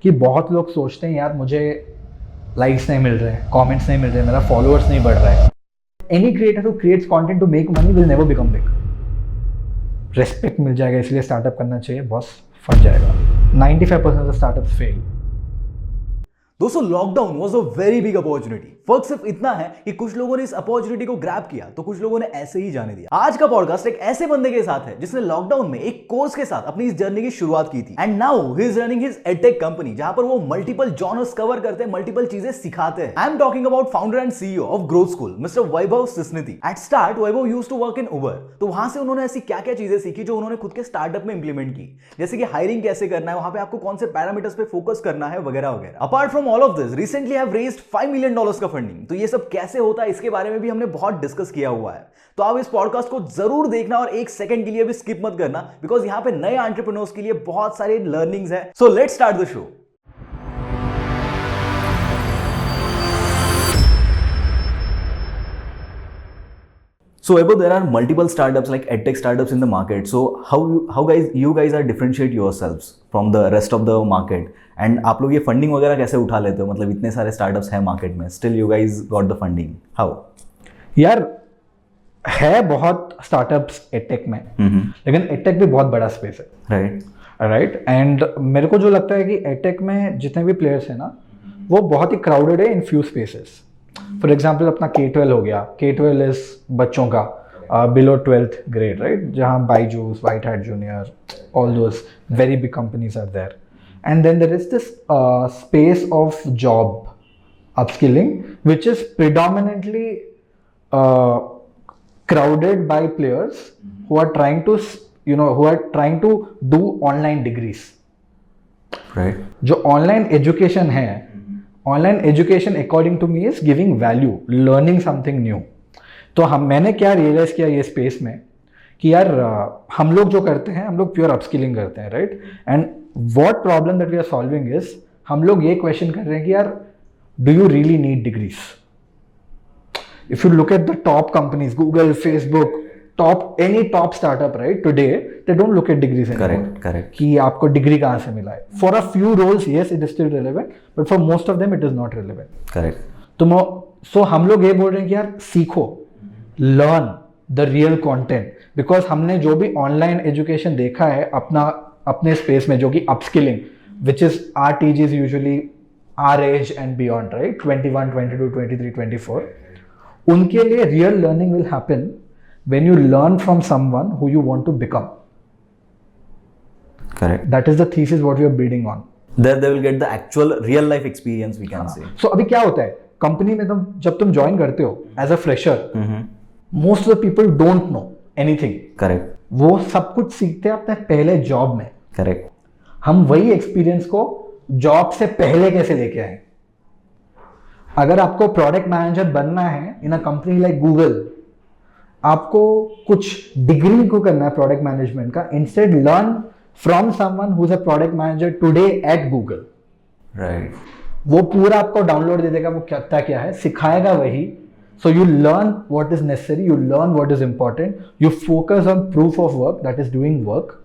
कि बहुत लोग सोचते हैं यार मुझे लाइक्स नहीं मिल रहे हैं, कमेंट्स नहीं मिल रहे हैं, मेरा फॉलोअर्स नहीं बढ़ रहा है. Any creator who creates content to make money will never become big. Respect मिल जाएगा इसलिए स्टार्टअप करना चाहिए, बॉस फट जाएगा. 95% ऑफ स्टार्टअप्स फेल. दोस्तों lockdown was a very big opportunity. फर्क सिर्फ इतना है कि कुछ लोगों ने इस अपॉर्चुनिटी को ग्रैब किया तो कुछ लोगों ने ऐसे ही जाने दिया. आज का पॉडकास्ट एक ऐसे बंदे के साथ है जिसने लॉकडाउन में एक कोर्स के साथ अपनी इस जर्नी की शुरुआत की थी and now he is running his edtech company जहां पर वो मल्टीपल जॉनर्स कवर करते हैं, मल्टीपल चीजें सिखाते हैं. I am talking about founder and CEO of growth school mister Vaibhav Sisnidhi. At start Vaibhav used to work in Uber. तो वहां से उन्होंने ऐसी क्या क्या चीजें सीखी जो उन्होंने खुद के स्टार्टअप में इंप्लीमेंट की, जैसे कि हायरिंग कैसे करना है, वहां पे आपको कौन से पैरामीटर्स पे फोकस करना है वगैरह वगैरह. Apart from all of this recently have raised $5 million का फंडिंग. तो ये सब कैसे होता है इसके बारे में भी हमने बहुत डिस्कस किया हुआ है. तो आप इस पॉडकास्ट को जरूर देखना और एक सेकंड के लिए भी स्किप मत करना, बिकॉज यहां पे नए एंटरप्रेन्योर्स के लिए बहुत सारे लर्निंग्स है. So let's start the show. So Vaibhav, there are multiple startups like edtech startups in the market. So how you guys are differentiate yourselves from the rest of the market? And आप लोग ये funding वगैरह कैसे उठा लेते हो? मतलब इतने सारे स्टार्टअप्स हैं मार्केट में, still you guys got the funding. How? यार है बहुत स्टार्टअप्स एडटेक में, लेकिन एडटेक भी बहुत बड़ा स्पेस है. राइट. एंड मेरे को जो लगता है कि एडटेक में जितने भी प्लेयर्स हैं ना, वो बहुत ही क्राउडेड है in few spaces. For example अपना K12 हो गया. K12 इज बच्चों का बिलो 12th ग्रेड, राइट, जहाँ Byju's, white hat junior, all those very big companies are there. And then there is this space of job upskilling which is predominantly crowded by players who are trying to do online degrees. Right. जो online education है, online education according to me is giving value, learning something new. तो मैंने क्या realise किया ये space में कि यार हम लोग जो करते हैं, हम लोग प्योर अपस्किलिंग करते हैं, right. And what problem that we are solving is, हम लोग ये क्वेश्चन कर रहे हैं कि यार do you really need degrees? If you look at the top companies, Google, Facebook, any top startup, right, today they don't look at degrees anymore. Correct. कि आपको डिग्री कहाँ से मिला है. For a few roles, yes, it is still relevant, but for most of them, it is not relevant. Correct. तो हम लोग ये बोल रहे हैं कि यार सीखो, learn the real content, because हमने जो भी ऑनलाइन एजुकेशन देखा है अपने स्पेस में, जो कि upskilling, which is our TGs usually our age and beyond, right, 21, 22, 23, 24, उनके लिए real learning will happen when you learn from someone who you want to become. Correct. That is the thesis what we are building on. There they will get the actual real life experience, we can say. So अभी क्या होता है company में, जब तुम join करते हो as a fresher, most of the people don't know anything. Correct. वो सब कुछ सीखते हैं अपने पहले जॉब में. करेक्ट. हम वही एक्सपीरियंस को जॉब से पहले कैसे लेके आए. अगर आपको प्रोडक्ट मैनेजर बनना है इन अ कंपनी लाइक गूगल, आपको कुछ डिग्री को करना है प्रोडक्ट मैनेजमेंट का. Instead learn from someone who is a product manager today at Google. Right. वो पूरा आपको डाउनलोड दे देगा, वो क्या है सिखाएगा वही. So you learn what is necessary, you learn what is important, you focus on proof of work, that is doing work.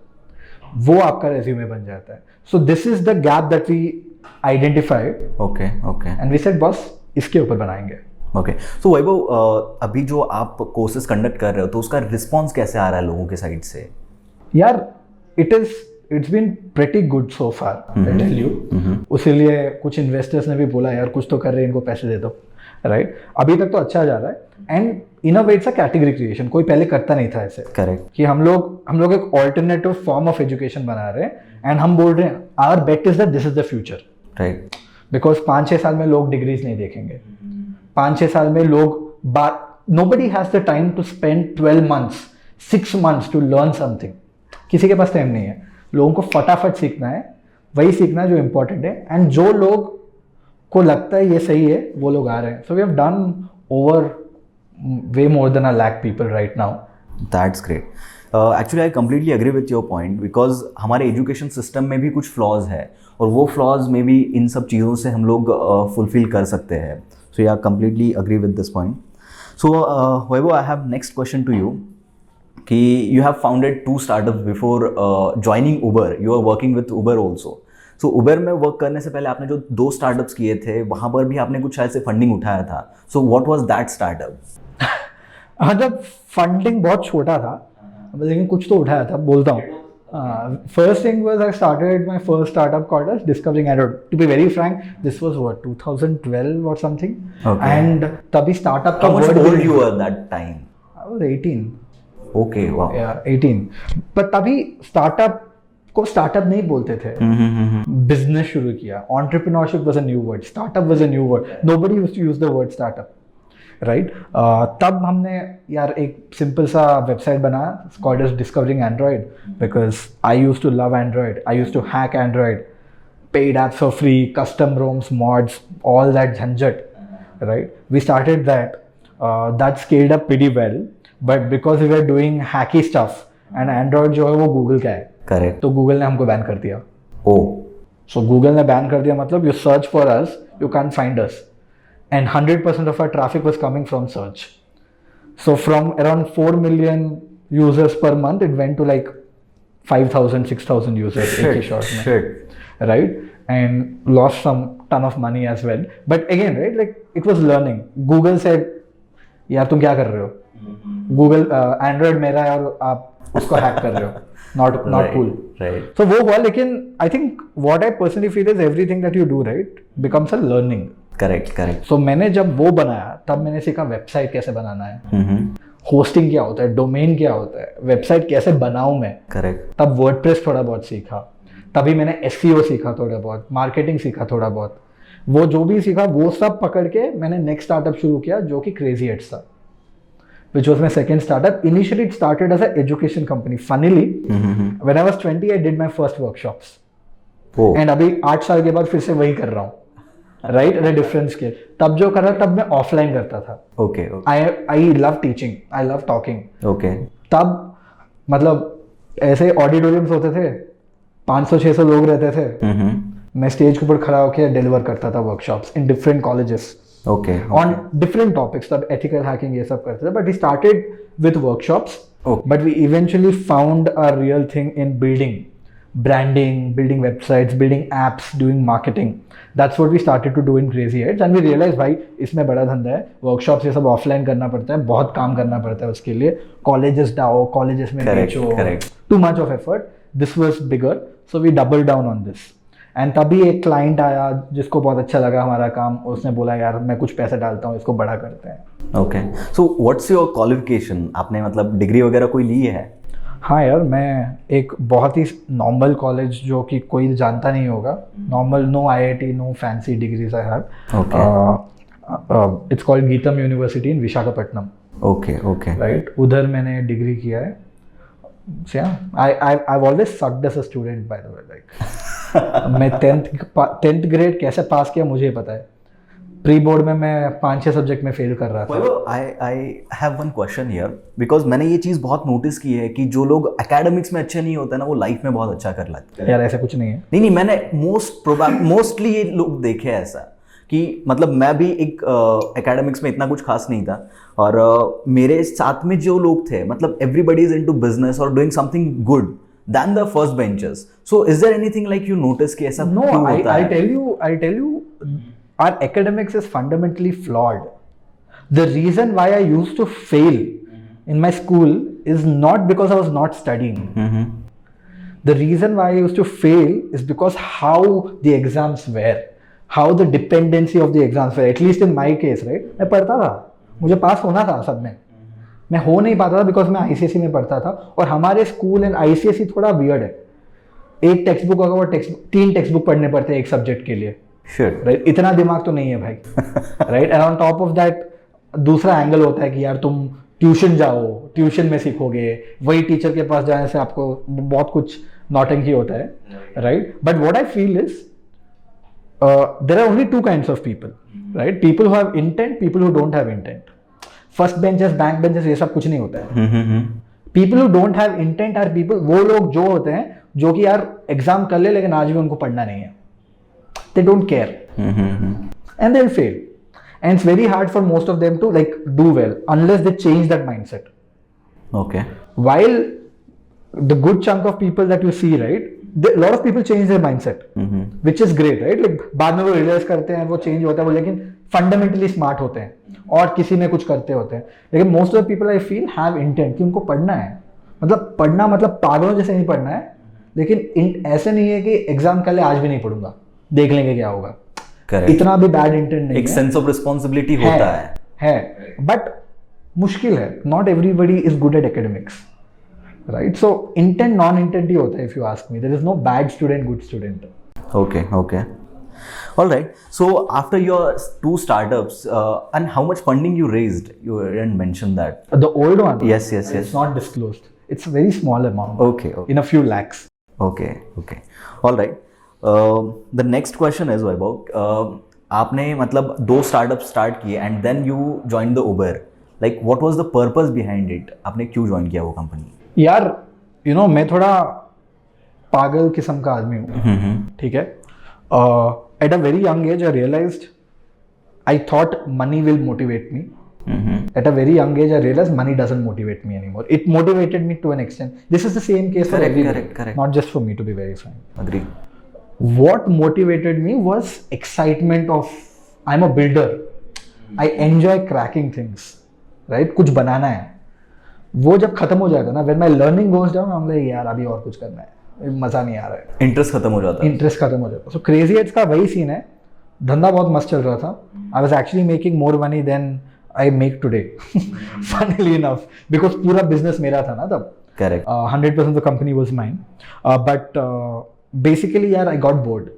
वो आपका रेज्यूमे बन जाता है. So this is the gap that we identified. Okay. And we said boss इसके ऊपर बनाएंगे. Okay. So वैभव, अभी जो आप कोर्सेज कंडक्ट कर रहे हो तो उसका रिस्पॉन्स कैसे आ रहा है लोगों के साइड से? यार it's been pretty good so far, I tell you. उसीलिए कुछ इन्वेस्टर्स ने भी बोला यार कुछ तो कर रहे हैं, इनको पैसे दे दो, राइट. अभी तक तो अच्छा जा रहा है. And in a way it's a category creation. कोई पहले करता नहीं था ऐसे. करेक्ट. कि हम लोग एक ऑल्टरनेटिव फॉर्म ऑफ एजुकेशन बना रहे हैं एंड हम बोल रहे हैं our bet is that this is the future. Right. Because 5-6 साल में लोग डिग्रीज नहीं देखेंगे. 5-6 साल में लोग nobody has the time to spend 12 months, 6 months to learn something. किसी के पास टाइम नहीं है. लोगों को फटाफट सीखना है, वही सीखना है जो इंपॉर्टेंट है. एंड जो लोग को लगता है ये सही है, वो लोग आ रहे हैं. So we have done over way more than 1 lakh people right now. That's great. Actually I completely agree with your point, because हमारे एजुकेशन सिस्टम में भी कुछ फ्लॉज है और वो फ्लॉज में भी इन सब चीज़ों से हम लोग फुलफिल कर सकते हैं. So yeah, completely agree with this point. So Vaibhav, I have next question to you. You have founded 2 startups before joining Uber. You are working with Uber also. सो उबर में वर्क करने से पहले आपने जो 2 स्टार्टअप्स किए थे वहां पर भी आपने कुछ शायद से फंडिंग उठाया था. So what was that startup? मतलब फंडिंग बहुत छोटा था, लेकिन कुछ तो उठाया था, बोलता हूँ. First thing was I started my first startup called as Discovering Android. To be very frank, this was what 2012 or something. Okay. And तभी startup का How much word old you were that time? I was 18. Okay, wow. Yeah, 18. पर तभी startup को startup नहीं बोलते थे. Business शुरू किया. Entrepreneurship was a new word. Startup was a new word. Nobody used to use the word startup. Right तब हमने यार एक सिंपल सा वेबसाइट बनाया, called as discovering Android, because I use to love Android, I use to hack Android, paid apps for free, custom ROMs, mods, all that झंझट. Right, we started that scaled up pretty well, but because we are doing hacky stuff and Android जो है वो Google का है. Correct. तो Google ने हमको ban कर दिया. सो गूगल ने बैन कर दिया मतलब you search for us, you can find us. And 100% of our traffic was coming from search. So from around 4 million users per month, it went to like 5,000, 6,000 users. Shit. Right? And lost some ton of money as well. But again, right, like it was learning. Google said, यार तुम क्या कर रहे हो? Google Android मेरा है और आप उसको हैक कर रहे हो. Not right, cool. Right. So वो हुआ, लेकिन I think what I personally feel is everything that you do, right, becomes a learning. Correct. So मैंने जब वो बनाया तब मैंने सीखा वेबसाइट कैसे बनाना है, होस्टिंग क्या होता है, डोमेन क्या होता है, वेबसाइट कैसे बनाऊं मैं. करेक्ट. तब वर्डप्रेस थोड़ा बहुत सीखा, तभी मैंने एसईओ सीखा थोड़ा बहुत, मार्केटिंग सीखा थोड़ा बहुत. वो जो भी सीखा वो सब पकड़ के मैंने नेक्स्ट स्टार्टअप शुरू किया जो कि क्रेजी एड्स था, which was my second startup. Initially it started as an education company. Funnily, when I was 20 I did my first workshops. And अभी 8 साल के बाद फिर से वही कर रहा हूँ. Right, at a different scale. तब जो कर रहा तब मैं ऑफलाइन करता था. Okay. I love teaching, I love talking. Okay. तब मतलब ऐसे ऑडिटोरियम्स होते थे, 500-600 लोग रहते थे. मैं स्टेज के ऊपर खड़ा होकर डिलीवर करता था workshops in different colleges. Okay. On different topics. तब एथिकल हैकिंग ये सब करते थे. But we started with workshops, but we eventually found a real thing in building branding, building websites, building apps, doing marketing. That's what we started to do in Crazy Heads, and we realized भाई इसमें बड़ा धंधा है. Workshops ये सब offline करना पड़ता है, बहुत काम करना पड़ता है उसके लिए. कॉलेजेस जाओ, कॉलेजेस में बेचो, too much of effort. This was bigger, so we double down on this. And तभी एक क्लाइंट आया जिसको बहुत अच्छा लगा हमारा काम. उसने बोला यार मैं कुछ पैसे डालता हूँ, इसको बड़ा करते हैं. Okay. So what's your qualification? आपने मतलब डिग्री वगैरह कोई ली है? हाँ यार, मैं एक बहुत ही नॉर्मल कॉलेज जो कि कोई जानता नहीं होगा, normal, no IIT, no fancy degrees I have. It's called Gitam university in Visakhapatnam. Okay. Right, उधर मैंने डिग्री किया है. I've always sucked as a student, by the way. Like मैं 10th ग्रेड कैसे पास किया मुझे पता है. प्री बोर्ड में मैं 5-6 सब्जेक्ट में फेल कर रहा था. I have one question here, because मैंने ये चीज़ बहुत नोटिस की है कि जो लोग एकेडमिक्स में अच्छे नहीं होते ना वो लाइफ में बहुत अच्छा कर लेते हैं. यार ऐसा कुछ नहीं है. नहीं, मैंने मोस्टली ये लोग देखे हैं ऐसा कि मतलब मैं भी एक एकेडमिक्स में इतना कुछ खास नहीं था, और मेरे साथ में जो लोग थे मतलब एवरीबडी इज इनटू बिजनेस और doing something good than the first benchers. So is there anything like you notice कि ऐसा क्यों होता है? I tell you, our academics is fundamentally flawed. The reason why I used to fail in my school is not because I was not studying. The reason why I used to fail is because how the exams were, how the dependency of the exams were. At least in my case, right? मैं पढ़ता था, मुझे पास होना था सब में, मैं हो नहीं पाता था बिकॉज मैं आईसीएसई में पढ़ता था. और हमारे स्कूल एंड आईसीएसई थोड़ा वियर्ड है. एक टेक्स्ट बुक होगा, वो 3 टेक्स्ट बुक पढ़ने पड़ते हैं एक सब्जेक्ट के लिए. राइट, इतना दिमाग तो नहीं है भाई. Right, and on top of that दूसरा एंगल होता है कि यार तुम ट्यूशन जाओ, ट्यूशन में सीखोगे, वही टीचर के पास जाने से आपको बहुत कुछ नौटंकी होता है. Right, but what I feel is there are only 2 kinds of people. Right, people who have intent, people who don't have intent. First benches, back benches, ये सब कुछ नहीं होता है. People who don't have intent are people, वो लोग जो होते हैं जो कि यार एग्जाम कर ले लेकिन आज भी उनको पढ़ना नहीं है. They don't care, and they'll fail. And it's very hard for most of them to like do well unless they change that mindset. Okay. While the good chunk of people that you see, right, lot of people change their mindset, which is great, right? Like बाद में वो realise करते हैं, वो change होता है वो, लेकिन फंडामेंटली स्मार्ट होते हैं और किसी में कुछ करते होते हैं। लेकिन most of the people I feel have intent कि उनको पढ़ना है, मतलब पढ़ना मतलब पागलों जैसे नहीं पढ़ना है, लेकिन ऐसे नहीं है कि एग्जाम के लिए आज भी नहीं पढ़ूंगा, देख लेंगे क्या होगा। Correct. इतना भी बैड इंटेंट नहीं एक है, सेंस ऑफ रिस्पॉन्सिबिलिटी होता है, बट मुश्किल है। Not everybody is good at academics, right? So intent non intent ही होता है। If you ask me, there is no bad student, good student. Okay. All right. So after your 2 startups, and how much funding you raised? You didn't mention that. The old one? Yes. It's not disclosed. It's a very small amount. Okay. In a few lakhs. Okay. All right. The next question is Vaibhav, आपने मतलब 2 startups start किए and then you joined the Uber. Like what was the purpose behind it? आपने क्यों join किया वो company? यार मैं थोड़ा पागल किस्म का आदमी हूँ, ठीक है? At a very young age, I realized I thought money will motivate me. At a very young age, I realized money doesn't motivate me anymore. It motivated me to an extent. This is the same case for everyone, correct. not just for me, to be very frank. Agree. What motivated me was excitement of, I'm a builder. I enjoy cracking things, right? कुछ बनाना है। वो जब खत्म हो जाता है ना, when my learning goes down, I'm like यार अभी और कुछ करना है, मजा नहीं आ रहा है, इंटरेस्ट खत्म हो जाता है। सो क्रेजी एड्स का वही सीन है। धंधा बहुत मस्त चल रहा था। I was actually making more money than I make today, funnily enough, because पूरा बिजनेस मेरा था ना तब। Correct. 100% the company was mine, but basically यार आई गॉट बोर्ड।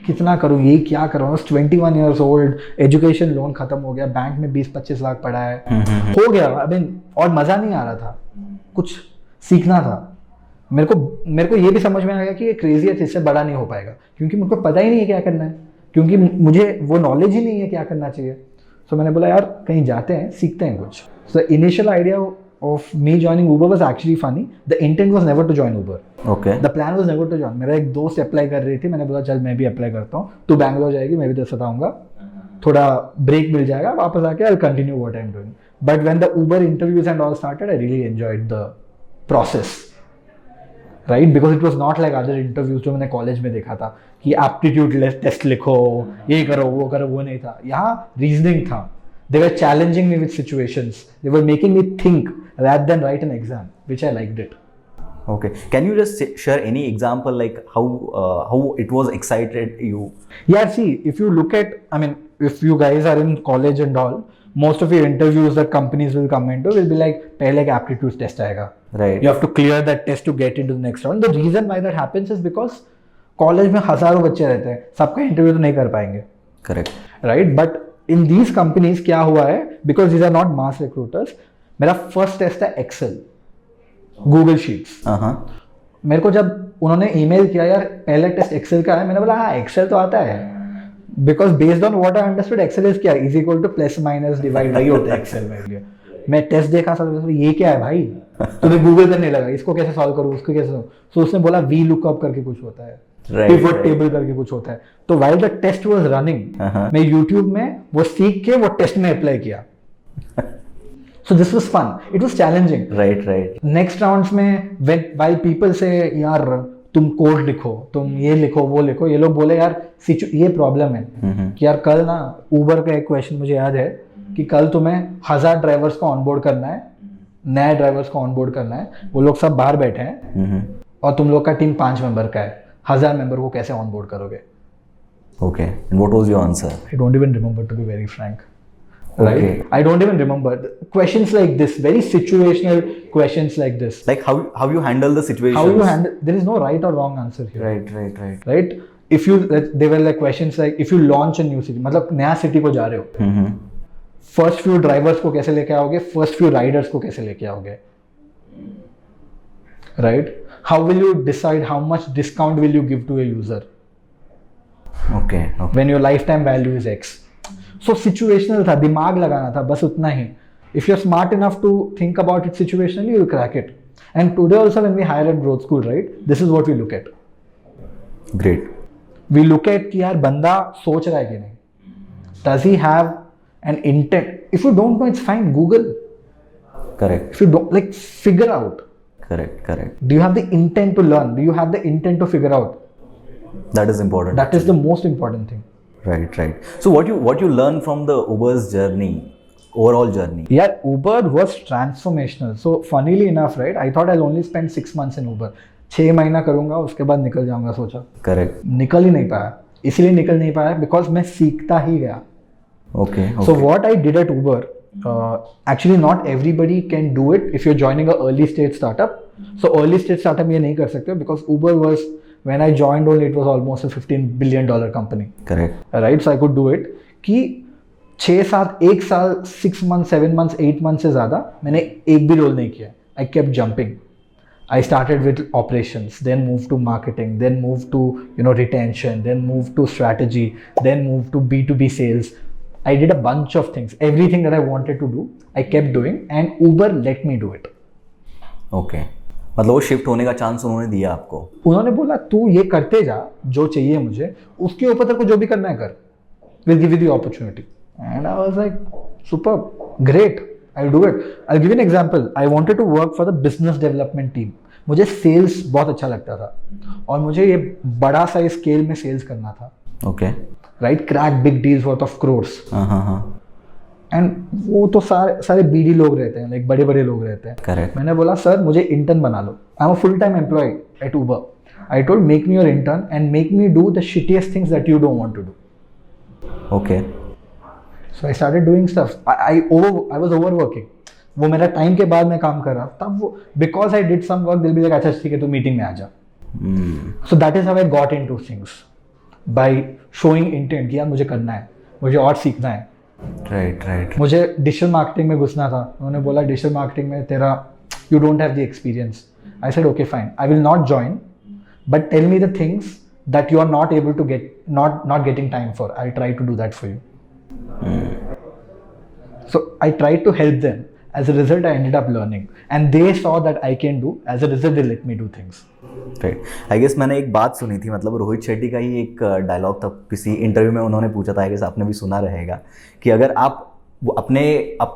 कितना करूँ, यही क्या करूँ? I was 21 years old, education loan खत्म हो गया, बैंक में 20-25 लाख पड़ा है, हो गया। आई मीन, और मजा नहीं आ रहा था, कुछ सीखना था। मेरे को ये भी समझ में आ गया कि ये क्रेजी है, इससे बड़ा नहीं हो पाएगा, क्योंकि मुझको पता ही नहीं है क्या करना है, क्योंकि मुझे वो नॉलेज ही नहीं है क्या करना चाहिए। सो मैंने बोला यार कहीं जाते हैं, सीखते हैं कुछ। So the initial idea of me joining Uber was actually funny. The intent was never to join Uber. Okay. The plan was never to join. मेरा एक दोस्त अप्लाई कर रही थी, मैंने बोला चल मैं भी अप्लाई करता हूँ, तू बैंगलोर जाएगी, मैं भी तेरे साथ आऊँगा, थोड़ा ब्रेक मिल जाएगा, वापस आके I continue what I am doing. But when the Uber interviews and all started, I really enjoyed the process, right? Because it was not like other interviews जो मैंने कॉलेज में देखा था कि एप्टीट्यूड टेस्ट लिखो, ये करो, वो नहीं था। यहाँ रीजनिंग था। They were challenging me with situations, they were making me think rather than write an exam, which I liked it. Okay, can you just share any example, like how it was excited you? Yeah, see, if you look at, I mean, if you guys are in college and all, most of your interviews that companies will come into will be like, पहले एक aptitude test आएगा, right? You have to clear that test to get into the next round. The reason why that happens is because college में हजारों बच्चे रहते हैं, सबका interview तो नहीं कर पाएंगे, correct, right? But in these companies क्या हुआ है, because these are not mass recruiters, मेरा फर्स्ट टेस्ट है एक्सेल, गूगल शीट्स। मेरे को जब उन्होंने ईमेल किया यार पहला टेस्ट एक्सेल का है, मैंने बोला हाँ एक्सेल तो आता है, because based on what I understood Excel is क्या, is equal to plus minus divide, वही होता है एक्सेल में। मैं टेस्ट देखा सब, ये क्या है भाई, तुम्हें गूगल करने लगा, इसको कैसे सॉल्व करूँ, उसको कैसे सॉल्व। सो उसने बोला वी लुकअप करके कुछ होता है, पिवट टेबल करके कुछ होता है। तो while the test was running, मैं यूट्यूब में वो सीख के वो टेस्ट में अप्लाई किया। So this was fun. It was challenging. Right. Next rounds में while people say यार तुम कोड लिखो, तुम ये लिखो, वो लिखो, ये लोग बोले यार ये प्रॉब्लम है कि यार कल ना उबर का एक क्वेश्चन मुझे याद है कि कल तुम्हें 1000 ड्राइवर्स को ऑनबोर्ड करना है, नए ड्राइवर्स को ऑनबोर्ड करना है, वो लोग सब बाहर बैठे हैं और तुम लोग का टीम 5 मेंबर का है, 1000 मेंबर को कैसे ऑनबोर्ड करोगे? Okay. And what was your answer? I don't even remember, to be very frank. Right? Okay. I don't even remember. Questions like this, very situational questions like this. Like how you handle the situation. How you handle, there is no right or wrong answer here. Right? If you, they were like questions like, if you launch a new city, मतलब नया city को जा रहे हो, first few drivers को कैसे लेके आओगे, first few riders को कैसे लेके आओगे, right? How will you decide how much discount will you give to a user? Okay. When your lifetime value is X. So situational था, दिमाग लगाना था, बस उतना ही। If you're smart enough to think about it situationally, you'll crack it. And today also when we hire at growth school, right, this is what we look at. Great. We look at कि यार बंदा सोच रहा है कि नहीं, does he have an intent? If you don't know, it's fine, Google. Correct. If you don't, like, figure out. Correct. Do you have the intent to learn? Do you have the intent to figure out? That is important. That is the most important thing. Right. So what you learn from the Uber's journey, overall journey? Yeah, Uber was transformational. So funnily enough, right? I thought I'll only spend 6 months in Uber. 6 महीना करूंगा, उसके बाद निकल जाऊंगा सोचा. Correct. निकल ही नहीं पाया. इसलिए निकल नहीं पाया because मैं सीखता ही गया. Okay. So what I did at Uber, actually not everybody can do it if you're joining a early stage startup. So early stage startup ये नहीं कर सकते because Uber was, when I joined only, it was almost a $15 billion company. Correct. Right, so I could do it. कि 6-7 1 साल 6 months 7 months 8 months से ज़्यादा मैंने एक भी रोल नहीं किया. I kept jumping. I started with operations, then moved to marketing, then moved to retention, then moved to strategy, then moved to B2B sales. I did a bunch of things. Everything that I wanted to do, I kept doing, and Uber let me do it. Okay. मतलब वो shift होने का chance उन्होंने दिया आपको? उन्होंने बोला तू ये करते जा जो चाहिए मुझे, उसके ऊपर तेरे को जो भी करना है कर. We'll give you the opportunity. And I was like, super, great, I'll do it. I'll give you an example. I wanted to work for the business development team. मुझे सेल्स बहुत अच्छा लगता था और मुझे ये बड़ा सा स्केल में सेल्स करना था. Okay. Right, crack big deals worth of crores. हाँ. एंड वो तो सारे बीडी लोग रहते हैं, लाइक बड़े बड़े लोग रहते हैं. Correct. मैंने बोला सर मुझे इंटर्न बना लो. I am a full time employ at Uber. I told make me your intern and make me do the shittiest things that you don't want to do. Okay. So I started doing stuff. I was overworking. वो मेरा time के बाद मैं काम कर रहा तब वो, because I did some work, they'll be like अच्छा ठीक है तू मीटिंग में आ जा. So that is how I got into things, by showing intent कि यार मुझे करना है, मुझे और सीखना है. राइट. मुझे डिजिटल मार्केटिंग में घुसना था. उन्होंने बोला डिजिटल मार्केटिंग में तेरा you don't have the experience. I said okay fine, I will not join, but tell me the things that you are not able to get, not getting time for. I try to do that for you. So I try to help them. As a result, I ended up learning, and they saw that I can do. As a result, they let me do things. Right. I guess मैंने एक बात सुनी थी, मतलब रोहित शेट्टी का ही एक dialogue था किसी इंटरव्यू में, उन्होंने पूछा था, I guess आपने भी सुना रहेगा, कि अगर आप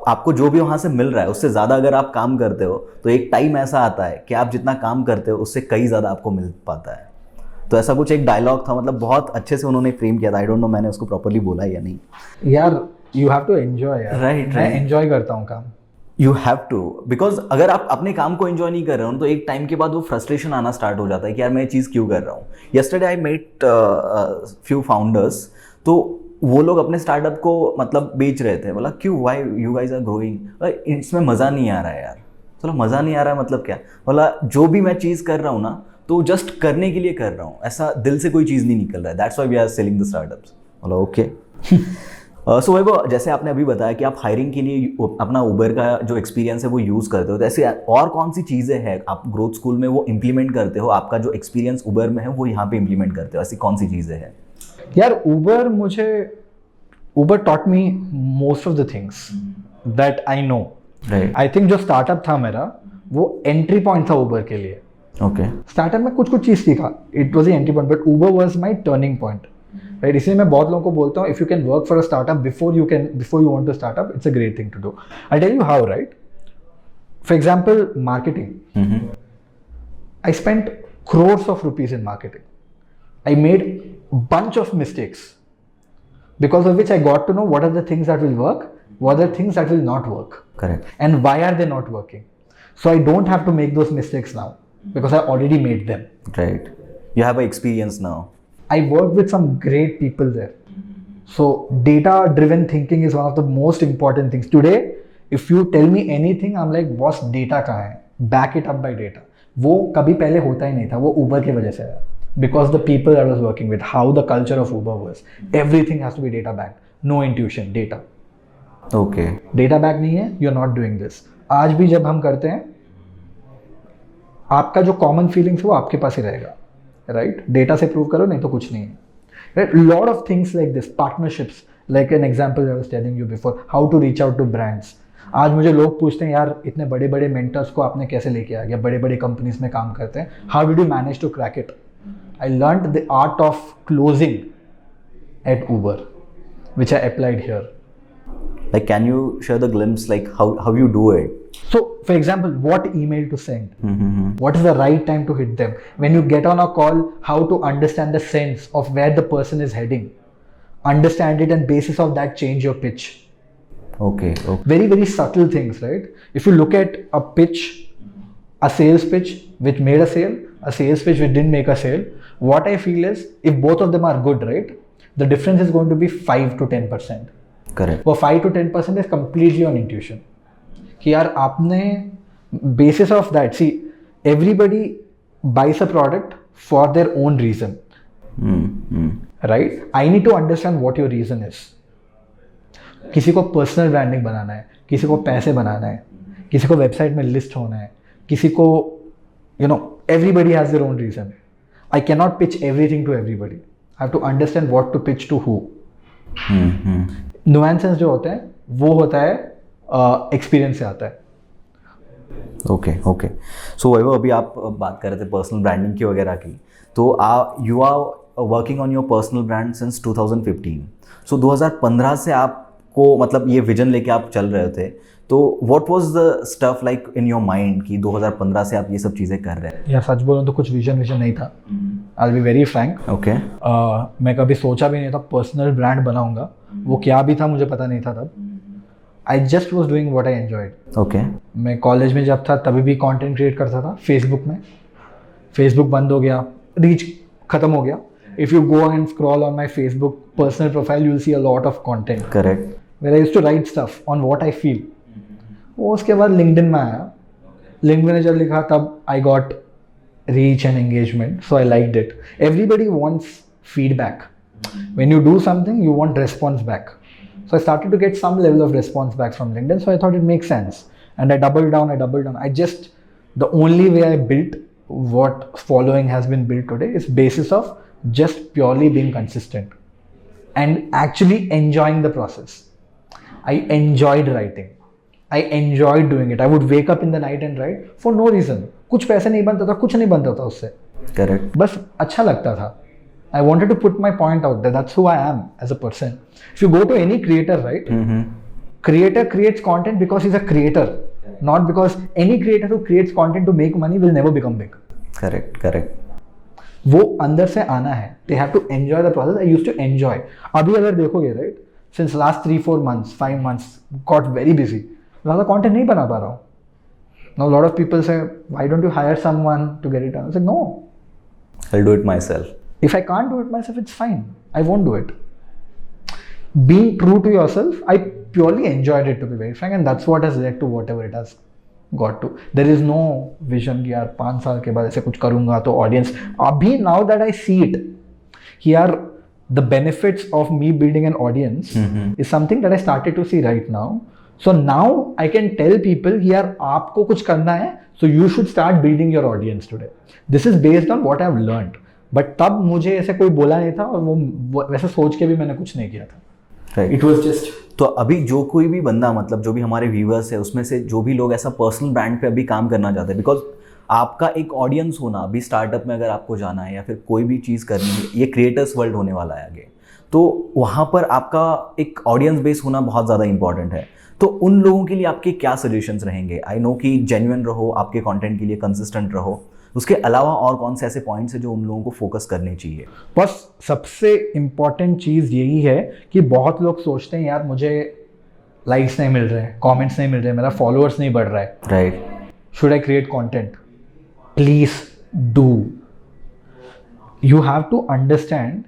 आपको जो भी वहाँ से मिल रहा है उससे ज़्यादा अगर आप काम करते हो तो एक टाइम ऐसा आता है कि आप जितना काम करते हो उससे कई ज़्यादा आपको मिल पाता है. तो ऐसा कुछ एक डायलॉग था, मतलब बहुत अच्छे से उन्होंने फ्रेम किया था. आई डोंट नो मैंने उसको प्रॉपरली बोला या नहीं. यार you have to enjoy. Right. मैं एंजॉय करता हूँ काम. यू हैव टू, बिकॉज अगर आप अपने काम को एंजॉय नहीं कर रहे हो तो एक टाइम के बाद वो फ्रस्ट्रेशन आना स्टार्ट हो जाता है कि यार मैं ये चीज़ क्यों कर रहा हूँ. Yesterday I met few founders, तो वो लोग अपने स्टार्टअप को मतलब बेच रहे थे. बोला क्यों, why you guys are growing, इसमें मज़ा नहीं आ रहा है यार. चलो मज़ा नहीं आ रहा है मतलब क्या. बोला जो भी मैं चीज़ कर रहा हूँ ना तो जस्ट करने के लिए कर रहा हूँ, ऐसा दिल से कोई चीज़ नहीं निकल रहा है. That's why we are selling the startups. बोला ओके. सो वैभव, जैसे आपने अभी बताया कि आप हायरिंग के लिए अपना उबर का जो एक्सपीरियंस है वो यूज़ करते हो, तो ऐसे और कौन सी चीज़ें हैं आप ग्रोथ स्कूल में वो इम्प्लीमेंट करते हो, आपका जो एक्सपीरियंस उबर में है वो यहाँ पे इम्प्लीमेंट करते हो, ऐसी कौन सी चीज़ें हैं? यार उबर taught me most of the things that I know. Right. I think जो स्टार्टअप था मेरा वो एंट्री पॉइंट था उबर के लिए. ओके. स्टार्टअप में कुछ चीज़ सीखा, it was entry point, but Uber was my turning point. Right, इसलिए मैं बहुत लोगों को बोलता हूँ, if you can work for a startup before you want to startup, it's a great thing to do. I tell you how. Right, for example marketing, I spent crores of rupees in marketing. I made a bunch of mistakes, because of which I got to know what are the things that will work, what are the things that will not work. Correct. And why are they not working. So I don't have to make those mistakes now because I already made them. Right. You have an experience now. I worked with some great people there. So data driven thinking is one of the most important things. Today, if you tell me anything, I'm like, boss, data कहाँ है? Back it up by data. वो कभी पहले होता ही नहीं था, वो Uber की वजह से आया. Because the people I was working with, how the culture of Uber was, everything has to be data backed. No intuition, data. Okay. Data back नहीं है, you're not doing this. आज भी जब हम करते हैं, आपका जो common feelings है वो आपके पास ही रहेगा. Right? Data से prove करो, नहीं तो कुछ नहीं है. Right? Lot of things like this, partnerships, like an example I was telling you before, how to reach out to brands. आज मुझे लोग पूछते हैं, यार इतने बड़े बड़े मेंटर्स को आपने कैसे लेके आ गया, बड़े बड़े कंपनीज में काम करते हैं, how did you manage to crack it. I learned the art of closing at Uber, which I applied here. Like, can you share the glimpse, like how you do it? So, for example, what email to send? What is the right time to hit them? When you get on a call, how to understand the sense of where the person is heading? Understand it, and basis of that, change your pitch. Okay. Very, very subtle things, right? If you look at a pitch, a sales pitch which made a sale, a sales pitch which didn't make a sale, what I feel is, if both of them are good, right, the difference is going to be 5 to 10%. Correct. वो 5 to 10% is completely on intuition. कि यार आपने basis of that, see, everybody buys a product for their own reason. Right? I need to understand what your reason is. किसी को personal branding बनाना है, किसी को पैसे बनाना है, किसी को वेबसाइट में लिस्ट होना है, किसी को everybody has their own reason. I cannot pitch everything to everybody. I have to understand what to pitch to who. Nuances जो होते हैं वो होता है एक्सपीरियंस से आता है. ओके. सो वैभव, अभी आप बात कर रहे थे पर्सनल ब्रांडिंग की वगैरह की, तो you are working on your personal brand since 2015. So 2015 से आपको मतलब ये विजन लेके आप चल रहे थे, तो what was the stuff like in your mind कि 2015 से आप ये सब चीज़ें कर रहे हैं? या सच बोलूं तो कुछ विजन नहीं था. I will be very Frank. Okay. मैं कभी सोचा भी नहीं था पर्सनल ब्रांड बनाऊंगा. वो क्या भी था मुझे पता नहीं था तब. I just was doing what I enjoyed. Okay. मैं कॉलेज में जब था तभी भी कंटेंट क्रिएट करता था फेसबुक में. फेसबुक बंद हो गया, रीच खत्म हो गया. If you go and scroll on my Facebook personal profile, you will see a lot of content. Correct. Where I used to write stuff on what I feel. वो उसके बाद लिंक्डइन में आया. लिंक्डइन में जब लिखा तब I got reach and engagement, so I liked it. Everybody wants feedback. When you do something, you want response back. So I started to get some level of response back from LinkedIn. So I thought it makes sense. And I doubled down. The only way I built what following has been built today is basis of just purely being consistent and actually enjoying the process. I enjoyed writing. I enjoyed doing it. I would wake up in the night and write for no reason. कुछ पैसे नहीं बनता था, कुछ नहीं बनता था उससे. Correct. बस अच्छा लगता था. I wanted to put my point out there. That's who I am as a person. If you go to any creator, right? Creator creates content because he's a creator, not because any creator who creates content to make money will never become big. Correct. वो अंदर से आना है. They have to enjoy the process. I used to enjoy. अभी अगर देखोगे, right? Since last 3-4 months, 5 months, got very busy. ज़्यादा content नहीं बना पा रहा हूँ. Now a lot of people say, why don't you hire someone to get it done? I was like, no. I'll do it myself. If I can't do it myself, it's fine. I won't do it. Being true to yourself, I purely enjoyed it, to be very frank, and that's what has led to whatever it has got to. There is no vision कि यार 5 साल के बाद ऐसे कुछ करूँगा तो audience. अभी now that I see it, कि यार the benefits of me building an audience is something that I started to see right now. So now I can tell people कि यार आपको कुछ करना है, so you should start building your audience today. This is based on what I've learned. But तब मुझे ऐसे कोई बोला नहीं था और वो वैसे सोच के भी मैंने कुछ नहीं किया था. It was just. तो अभी जो कोई भी बंदा, मतलब जो भी हमारे व्यूअर्स है, उसमें से जो भी लोग ऐसा पर्सनल ब्रांड पे अभी काम करना चाहते हैं, बिकॉज आपका एक ऑडियंस होना, अभी स्टार्टअप में अगर आपको जाना है या फिर कोई भी चीज़ करनी है, ये क्रिएटर्स वर्ल्ड होने वाला है आगे, तो वहाँ पर आपका एक ऑडियंस बेस होना बहुत ज़्यादा इंपॉर्टेंट है. तो उन लोगों के लिए आपके क्या सजेशंस रहेंगे? आई नो कि जेन्युइन रहो, आपके कंटेंट के लिए कंसिस्टेंट रहो, उसके अलावा और कौन से ऐसे पॉइंट्स हैं जो उन लोगों को फोकस करने चाहिए? बस सबसे इम्पॉर्टेंट चीज़ यही है कि बहुत लोग सोचते हैं यार मुझे लाइक्स नहीं मिल रहे हैं, कमेंट्स नहीं मिल रहे हैं, मेरा फॉलोअर्स नहीं बढ़ रहा है, right, should I create content? Please do. You have to understand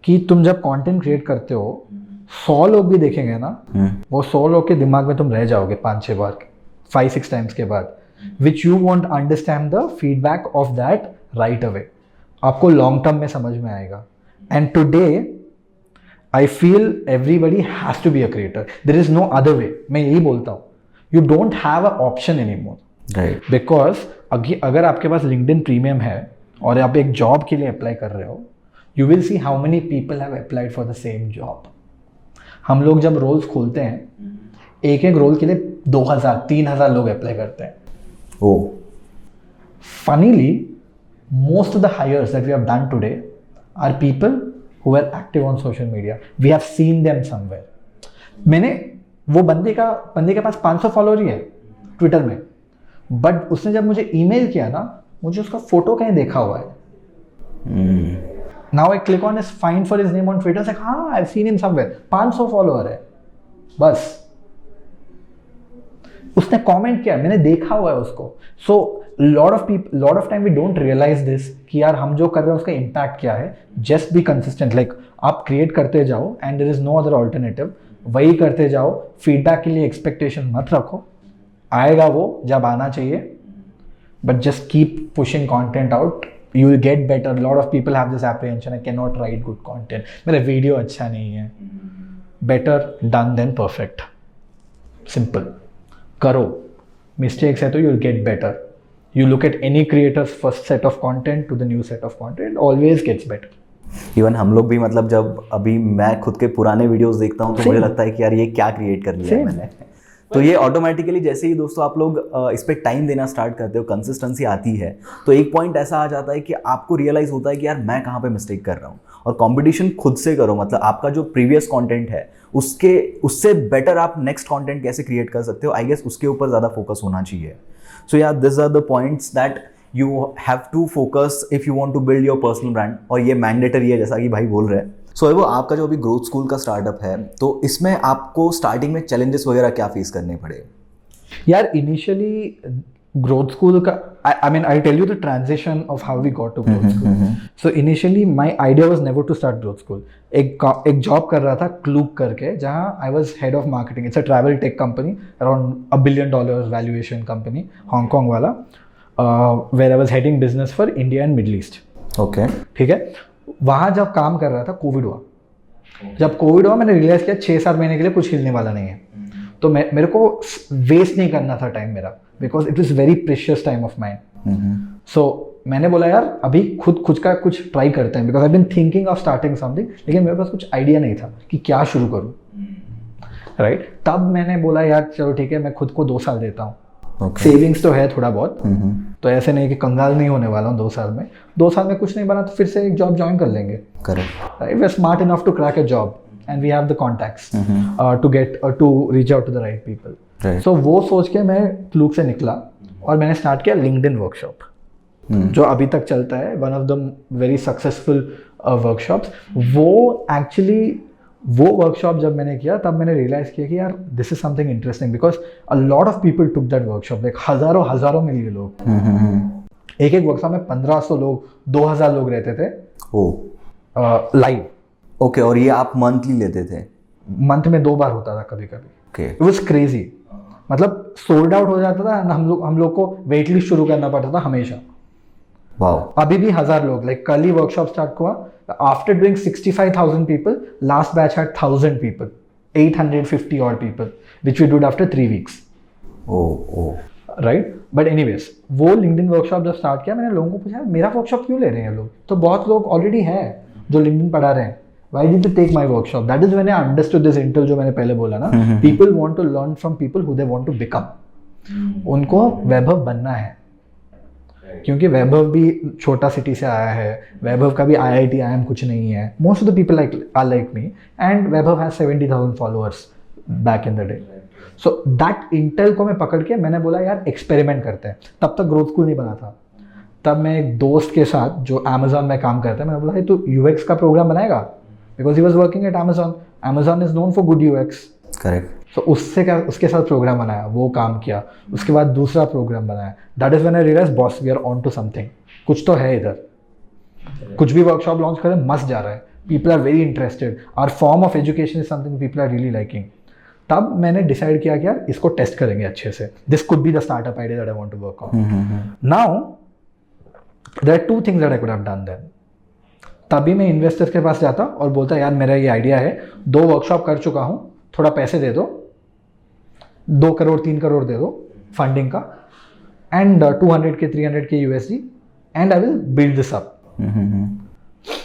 कि तुम जब कंटेंट क्रिएट करते हो 100 लोग भी देखेंगे ना, वो 100 लोग के दिमाग में तुम रह जाओगे 5-6 बार, 5-6 टाइम्स के बाद, which you won't understand the feedback of that right away. आपको long term में समझ में आएगा. And today, I feel everybody has to be a creator. There is no other way. मैं यही बोलता हूँ. You don't have an option anymore. Right. Because अगर आपके पास LinkedIn Premium है और आप एक जॉब के लिए अप्लाई कर रहे हो, you will see how many people have applied for the same job. हम लोग जब रोल्स खोलते हैं, एक रोल के लिए 2,000-3,000 लोग अप्लाई करते हैं. Oh. Funnily, most of the hires that we have done today are people who are active on social media. We have seen them somewhere. मैंने वो बंदे के पास 500 फॉलोअर ही है ट्विटर में, बट उसने जब मुझे ईमेल किया ना, मुझे उसका फोटो कहीं देखा हुआ है। Now I click on his find for his name on Twitter, like हाँ I have seen him somewhere, 500 follower है बस। उसने कमेंट किया, मैंने देखा हुआ है उसको। So lot of time we don't realise this कि यार हम जो कर रहे हैं उसका इम्पैक्ट क्या है। जस्ट बी कंसिस्टेंट, लाइक आप क्रिएट करते जाओ and there is no other alternative, वही करते जाओ। फीडबैक के लिए एक्सपेक्टेशन मत रखो, आएगा वो जब आना चाहिए, but just keep pushing content out, you will get better. Lot of people have this apprehension, I can not write good content, मेरा वीडियो अच्छा नहीं है। Better done then perfect, simple. करो, मिस्टेक्स है तो you will get better. You look at any creators first set of content to the new set of content, always gets better. Even हम लोग भी, मतलब जब अभी मैं खुद के पुराने वीडियोस देखता हूँ तो मुझे लगता है कि यार ये क्या क्रिएट कर लिया है मैंने। तो ये ऑटोमेटिकली जैसे ही दोस्तों आप लोग इस पर टाइम देना स्टार्ट करते हो, कंसिस्टेंसी आती है, तो एक पॉइंट ऐसा आ जाता है कि आपको रियलाइज होता है कि यार मैं कहाँ पे मिस्टेक कर रहा हूँ। और कंपटीशन खुद से करो, मतलब आपका जो प्रीवियस कंटेंट है उससे बेटर आप नेक्स्ट कंटेंट कैसे क्रिएट कर सकते हो, आई गेस उसके ऊपर ज़्यादा फोकस होना चाहिए। सो यार this are the points that you have to focus if you want to build your personal brand, और ये मैंडेटरी है जैसा कि भाई बोल रहे हैं। सो वो आपका जो अभी ग्रोथ स्कूल का स्टार्टअप है, तो इसमें आपको स्टार्टिंग में चैलेंजेस वगैरह क्या फेस करने पड़े? यार इनिशियली ग्रोथ स्कूल का, I mean I'll tell you the transition of how we got to growth school. So initially my idea was never to start growth school. एक जॉब कर रहा था क्लूक करके, जहाँ I was head of marketing. It's a travel tech company around $1 billion valuation company, Hong Kong वाला, where I was heading business for India and Middle East. Okay. ठीक है, वहाँ जब काम कर रहा था कोविड हुआ। जब कोविड हुआ मैंने रियलाइज किया 6-7 महीने के लिए कुछ हिलने वाला नहीं है। तो मेरे को वेस्ट नहीं करना था टाइम मेरा, because it is very precious time of mind. So मैंने बोला यार अभी खुद का कुछ ट्राई करते हैं, because I been thinking of starting something, लेकिन मेरे पास कुछ आइडिया नहीं था कि क्या शुरू करूँ, राइट। तब मैंने बोला यार चलो ठीक है, मैं खुद को 2 साल देता हूँ। सेविंग्स तो है थोड़ा बहुत, तो ऐसे नहीं कि कंगाल नहीं होने वाला हूँ 2 साल में। 2 साल में कुछ नहीं बना तो फिर से एक जॉब ज्वाइन कर लेंगे। Correct, we are smart enough to crack a job and we have the contacts to reach out to the right people. Right. So वो सोच के मैं क्लूक से निकला और मैंने स्टार्ट किया लिंक्डइन वर्कशॉप, जो अभी तक चलता है, one of the very successful workshops. वो वर्कशॉप जब मैंने किया तब मैंने रियलाइज किया कि यार this is something interesting, because a lot of people took that workshop, like हजारों मिल गए लोग। एक वर्कशॉप में 1500 लोग, 2000 लोग रहते थे लाइव। ओके, और ये आप मंथली लेते थे? मंथ में 2 बार होता था कभी कभी। इट वाज क्रेजी, मतलब सोल्ड आउट हो जाता था। हम लोग को वेट लिस्ट शुरू करना पड़ता था हमेशा। वाओ। अभी भी 1000 लोग, लाइक कल ही वर्कशॉप स्टार्ट हुआ। After doing 65,000 people, last batch had 1000 people, 850 odd people, which we did after 3 weeks. Right, but anyways वो लिंक्डइन वर्कशॉप जब स्टार्ट किया, मैंने लोगों को पूछा मेरा वर्कशॉप क्यों ले रहे हैं लोग, तो बहुत लोग ऑलरेडी हैं जो लिंक्डइन पढ़ा रहे हैं। Why did you take my workshop? That is when I understood this intel जो मैंने पहले बोला ना, people want to learn from people who they want to become. उनको वैभव बनना है, क्योंकि वैभव भी छोटा सिटी से आया है, वैभव का भी IIT IIM कुछ नहीं है। Most of the people are like me, and Vaibhav has 70,000 followers back in the day. So that intel को मैं पकड़ के मैंने बोला यार एक्सपेरिमेंट करते हैं। तब तक ग्रोथ स्कूल नहीं बना था। तब मैं एक दोस्त के साथ जो Amazon में काम करता है, मैंने बोला तू UX का प्रोग्राम बनाएगा, because he was working at Amazon. Amazon is known for good UX. Correct. So उसके साथ प्रोग्राम बनाया, वो काम किया। उसके बाद दूसरा प्रोग्राम बनाया। That is when I realized, boss, we are on to something. कुछ तो है इधर। कुछ भी वर्कशॉप लॉन्च करें मस्त जा रहा है। People are very interested. Our form of education is something people are really liking. तब मैंने डिसाइड किया कि यार इसको टेस्ट करेंगे अच्छे से। This could be the startup idea that I want to work on. Now there are 2 things that I could have done then. तभी मैं इन्वेस्टर्स के पास जाता और बोलता यार मेरा ये आइडिया है, 2 वर्कशॉप कर चुका हूँ, थोड़ा पैसे दे दो, 2 करोड़ 3 करोड़ दे दो फंडिंग का, and 200K 300K USD, and I will build this up.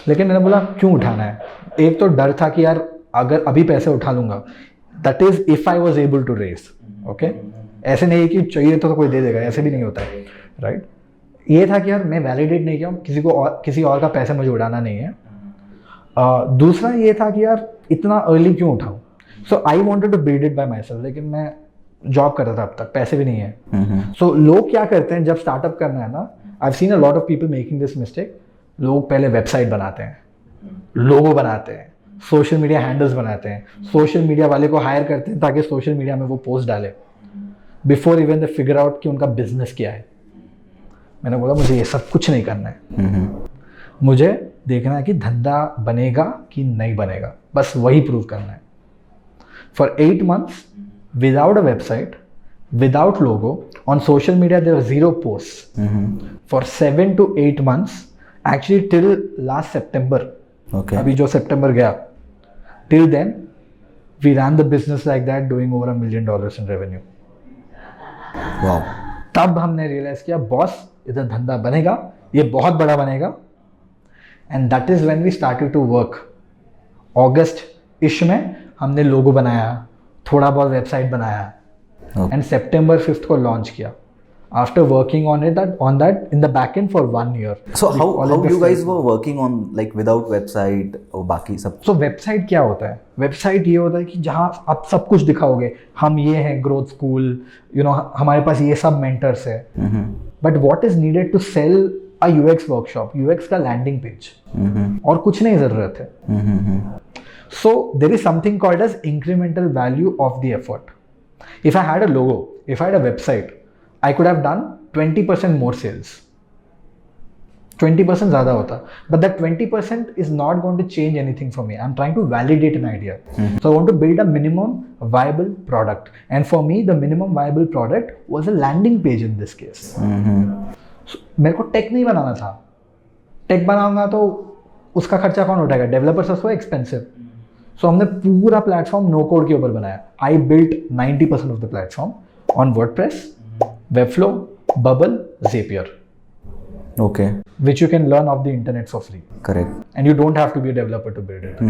लेकिन मैंने बोला क्यों उठाना है? एक तो डर था कि यार अगर अभी पैसे उठा लूंगा, that is if I was able to raise. Okay, ऐसे नहीं कि चाहिए तो कोई दे देगा, ऐसे भी नहीं होता है, राइट। ये था कि यार मैं वैलिडेट नहीं किया हूँ, किसी और का पैसा मुझे उड़ाना नहीं है। दूसरा ये था कि यार इतना अर्ली क्यों उठाऊँ, so I wanted to build it by myself, लेकिन मैं जॉब कर रहा था, अब तक पैसे भी नहीं है. सो लोग क्या करते हैं जब स्टार्टअप करना है ना, आई have seen a lot of people making this mistake. लोग पहले वेबसाइट बनाते हैं, लोगो बनाते हैं, सोशल मीडिया हैंडल्स बनाते हैं, सोशल मीडिया वाले को हायर करते हैं ताकि सोशल मीडिया में वो पोस्ट डाले, before even they figure out कि उनका बिजनेस क्या है. मैंने बोला मुझे ये सब कुछ नहीं करना है. मुझे देखना है कि धंधा बनेगा कि नहीं बनेगा, बस वही प्रूव करना है. For 8 months without a website, without logo, on social media there were 0 posts. For 7 to 8 months, actually till last September, अभी जो सितंबर गया, till then we ran the business like that, doing over $1 million in revenue. Wow. तब हमने realise किया boss इधर धंधा बनेगा, ये बहुत बड़ा बनेगा. And that is when we started to work. अगस्त इश में हमने लोगो बनाया, थोड़ा बहुत वेबसाइट बनाया, एंड सितंबर 5th को लॉन्च किया. After working on that in the back and for 1 year. So how you guys were working on like without website और बाकी सब? So वेबसाइट क्या होता है? वेबसाइट ये होता है कि जहाँ आप सब कुछ दिखाओगे, हम ये हैं ग्रोथ स्कूल, यू नो हमारे पास ये सब मेंटर्स है. But what is needed to sell a UX workshop, UX का लैंडिंग पेज, और कुछ नहीं जरूरत है. So there is something called as incremental value of the effort. If I had a logo, if I had a website, I could have done 20% more sales. 20% ज़्यादा होता, but that 20% is not going to change anything for me. I'm trying to validate an idea. So I want to build a minimum viable product. And for me, the minimum viable product was a landing page in this case. So, मेरे को take नहीं बनाना था. Take बनाऊंगा तो उसका खर्चा कौन उठाएगा? Developers are so expensive. So हमने पूरा प्लेटफॉर्म नो कोड के ऊपर बनाया. I built 90% of the platform on WordPress, Webflow, Bubble, Zapier. Okay. Which you can learn off the internet for free. Correct. And you don't have to be a developer to build it.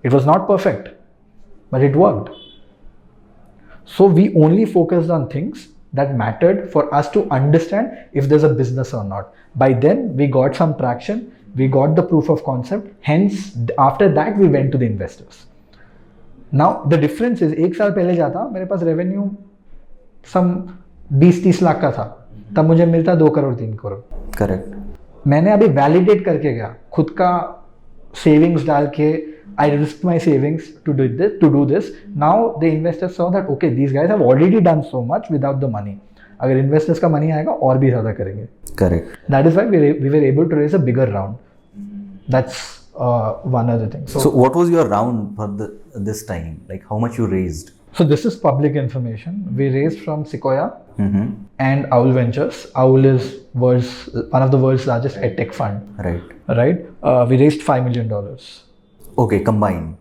It was not perfect, but it worked. So we only focused on things that mattered for us to understand if there's a business or not. By then, we got some traction. We got the proof of concept. Hence, after that, we went to the investors. Now, the difference is, 1 साल पहले जाता, मेरे पास revenue some 20-30 lakh का था. तब मुझे मिलता 2 crore 3 crore. Correct. मैंने अभी वैलिडेट करके गया, खुद का सेविंग्स डाल के, I risk my savings to do this. Now the investors saw that okay these guys have already done so much without the money. अगर इन्वेस्टर्स का मनी आएगा और भी ज़्यादा करेंगे. Correct. That is why we were able to raise a bigger round. That's one other thing. So what was your round for this time? Like how much you raised? So this is public information. We raised from Sequoia and Owl Ventures. Owl is one of the world's largest edtech fund. Right. Right. We raised $5 million. Okay, combined.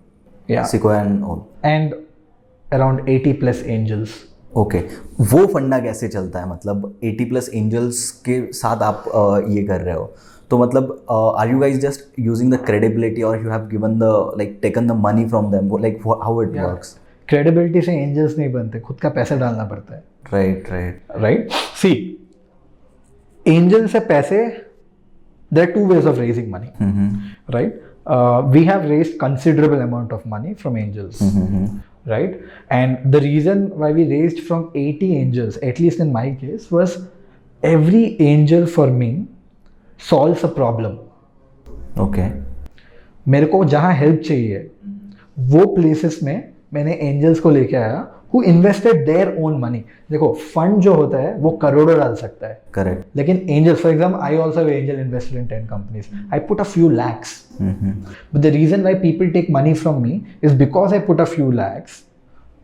Yeah. Sequoia and all. And around 80 plus angels. Okay. वो फंडा कैसे चलता है? मतलब 80 plus angels के साथ आप ये कर रहे हो, तो मतलब are you guys just using the credibility or you have given the like taken the money from them? Like how it works? Credibility से एंजल्स नहीं बनते, खुद का पैसा डालना पड़ता है. राइट. सी एंजल से पैसे, there are 2 ways of raising money. Right. We have raised considerable amount of money from angels. Right. And the reason why we raised from 80 angels, at least in my case, was every angel for me solves a problem. Okay. मेरे को जहाँ help चाहिए वो places में मैंने angels को लेके आया, who invested their own money. देखो फंड जो होता है वो करोड़ों डाल सकता है. करेक्ट. लेकिन angels, for example I also have angel invested in 10 companies. I put a few lakhs. But the reason why people take money from me is because I put a few lakhs.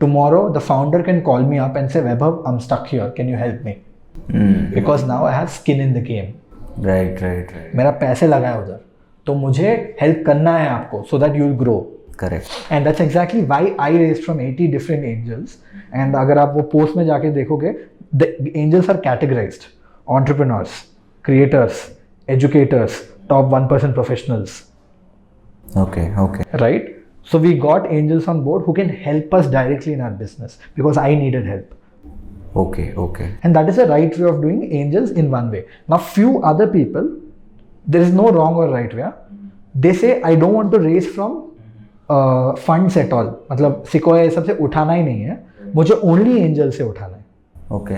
Tomorrow the founder can call me up and say, Vaibhav, I'm stuck here. Can you help me? Because now I have skin in the game. Right. मेरा पैसे लगा है उधर, तो मुझे help करना है आपको, so that you'll grow. Correct. And that's exactly why I raised from 80 different angels. And अगर आप वो पोस्ट में जाके देखोगे, the angels are categorized: entrepreneurs, creators, educators, top 1% professionals. Okay. Right? So we got angels on board who can help us directly in our business because I needed help. Okay. And that is the right way of doing angels in one way. Now few other people, there is no wrong or right way. They say I don't want to raise from funds at all, मतलब सिक्वाया ये सबसे उठाना ही नहीं है, मुझे only angel से उठाना है okay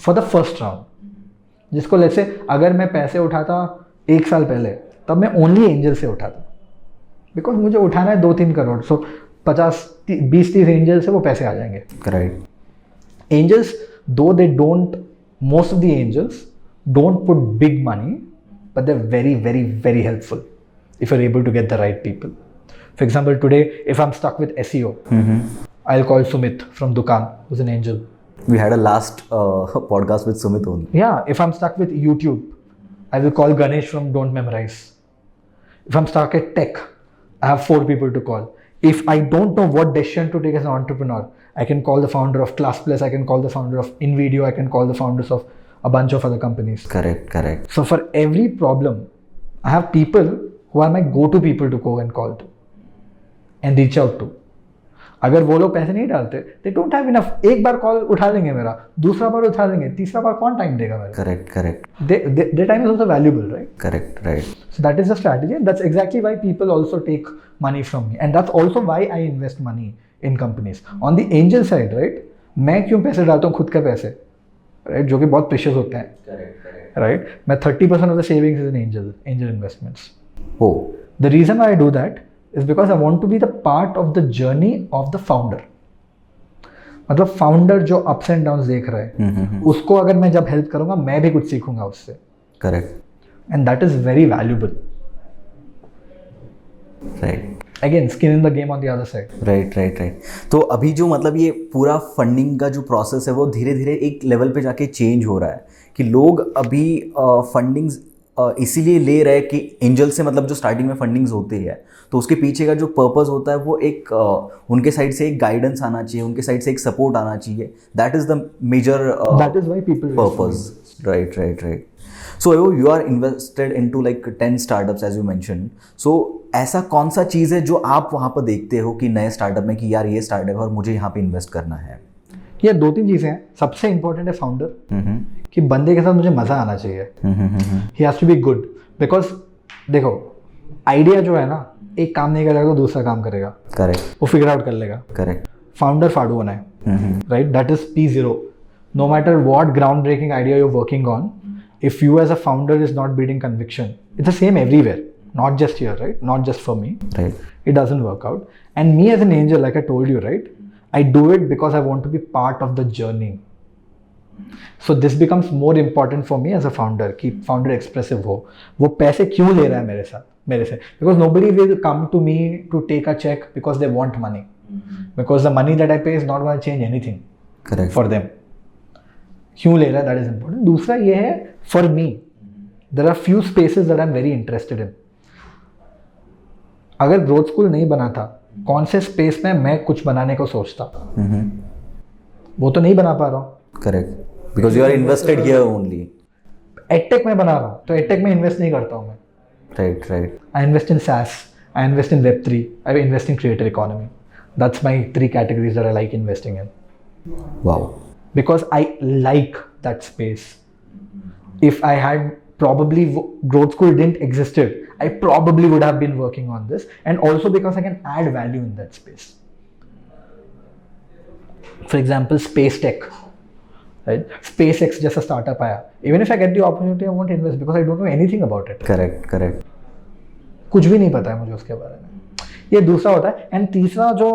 for the first round. जिसको जैसे अगर मैं पैसे उठाता 1 साल पहले, तब मैं ओनली एंजल से उठाता, बिकॉज मुझे उठाना है 2-3 करोड़। सो 20-30 एंजल से वो पैसे आ जाएंगे। राइट। एंजल्स, दो they don't, most of the angels don't put big money, but they're very, very, very helpful if you're able to get the right people. For example, today, if I'm stuck with SEO, I'll call Sumit from Dukan, who's an angel. We had a last podcast with Sumit only. Yeah, if I'm stuck with YouTube, I will call Ganesh from Don't Memorize. If I'm stuck at tech, I have 4 people to call. If I don't know what decision to take as an entrepreneur, I can call the founder of ClassPlus, I can call the founder of InVideo, I can call the founders of a bunch of other companies. Correct. So for every problem, I have people who are my go-to people to go and call to and reach out to. अगर वो लोग पैसे नहीं डालते, they don't have enough. एक बार call उठा लेंगे मेरा, दूसरा बार उठा लेंगे, तीसरा बार कौन टाइम देगा मेरा? Correct. Their time is also valuable, right? Correct. So that is the strategy, and that's exactly why people also take money from me, and that's also why I invest money in companies. On the angel side, right? मैं क्यों पैसे डालता हूँ खुद के पैसे, right? जो कि बहुत प्रेशियस होते हैं, Correct. right? मैं 30% of the savings is in angel investments. Oh. The reason why I do that is because I want to be the part of the journey of the founder. मतलब founder जो ups and downs देख रहा है, उसको अगर मैं जब help करूंगा, मैं भी कुछ सीखूंगा उससे। Correct. And that is very valuable. Right. Again, skin in the game on the other side. Right. तो अभी जो मतलब ये पूरा फंडिंग का जो प्रोसेस है वो धीरे धीरे एक लेवल पे जाके चेंज हो रहा है कि लोग अभी फंडिंग्स इसीलिए ले रहे हैं कि एंजल से, मतलब जो स्टार्टिंग में फंडिंग्स होती है तो उसके पीछे का जो पर्पस होता है वो एक उनके साइड से एक गाइडेंस आना चाहिए, उनके साइड से एक सपोर्ट आना चाहिए। That is the major That is why people purpose. Right. So you are invested into like 10 startups as you mentioned. So ऐसा कौन सा चीज़ है जो आप वहाँ पर देखते हो कि नए स्टार्टअप में कि यार ये स्टार्टअप है और मुझे यहाँ पे इन्वेस्ट करना है? ये 2-3 चीज़ें हैं। सबसे इंपॉर्टेंट है फाउंडर, कि बंदे के साथ मुझे मज़ा आना चाहिए। He has to be good, because देखो आइडिया जो है ना, एक काम नहीं करेगा तो दूसरा काम करेगा। करेक्ट। वो फिगर आउट कर लेगा। करेक्ट। फाउंडर फाड़ू होना है, right? That is P0. No matter what groundbreaking idea you're working on, if you as a founder is not building conviction, it's the same everywhere, not just here, right? Not just for me. Right. It doesn't work out. And me as an angel, like I told you, right? I do it because I want to be part of the journey. So this becomes more important for me as a founder, कि founder expressive हो। वो पैसे क्यों ले रहा है मेरे से? Because nobody will come to me to take a check because they want money. Because the money that I pay is not going to change anything. Correct. For them. क्यों ले रहा है, दैट इज इम्पोर्टेंट। दूसरा ये है, for me there are few spaces that I am very interested in. अगर growth school नहीं बना था, कौन से स्पेस में मैं कुछ बनाने को सोचता, वो तो नहीं बना पा रहा हूँ। Correct, because you are invested here only. Edtech में बना रहा हूँ, तो एडटेक में इन्वेस्ट नहीं करता हूँ मैं। Right. I invest in SaaS, I invest in Web3, I invest in creator economy. That's my 3 categories that I like investing in. Wow. Because I like that space. If I had probably growth school didn't existed, I probably would have been working on this, and also because I can add value in that space. For example, space tech, right? SpaceX जैसा startup आया. Even if I get the opportunity, I won't invest because I don't know anything about it. Correct. कुछ भी नहीं पता है मुझे उसके बारे में। ये दूसरा होता है। एंड तीसरा जो